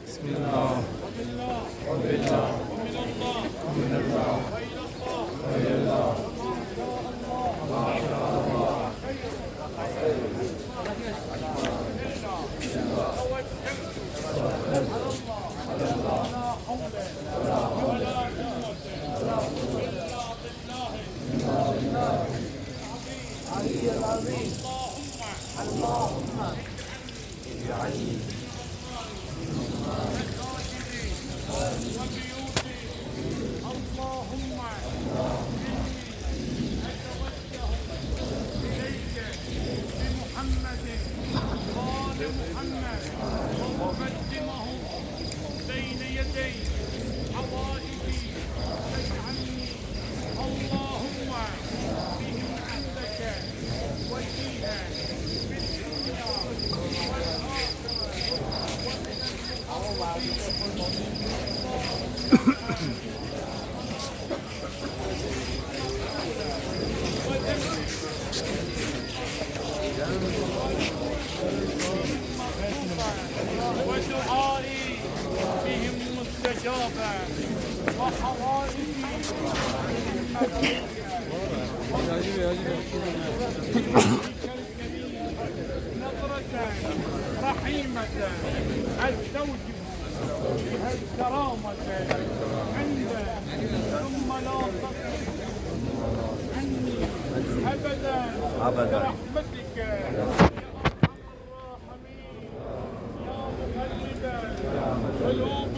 بسم الله وبالله ومن الله وإلى الله ما شاء الله. اللهم اجعلني وبيوتي اللهم إني أتوجه إليك بمحمد قال محمد وأقدمه بين يدي حوائجي فاجعلني اللهم بهم عندك وجيها في الدنيا والآخرة ومن ودعائي بهم مستجابا وحوائجي نظرة رحيمة أستوجب بها الكرامة عند ثم لا تصرف عني أبدا برحمتك يا أرحم الراحمين يا مقلب القلوب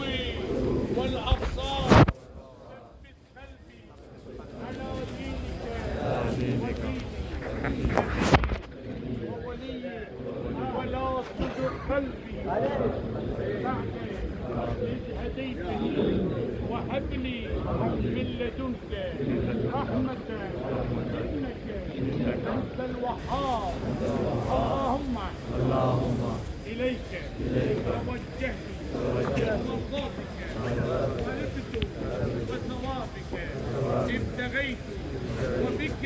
والأبصار ثبت قلبي على دينك وولي ولا تزغ قلبي بعد إذ هديتني وهب لي من لدنك رحمة إنك أنت الوهاب. اللهم إليك توجهت بمرضاتك ورفت وثوابك ابتغيت وبك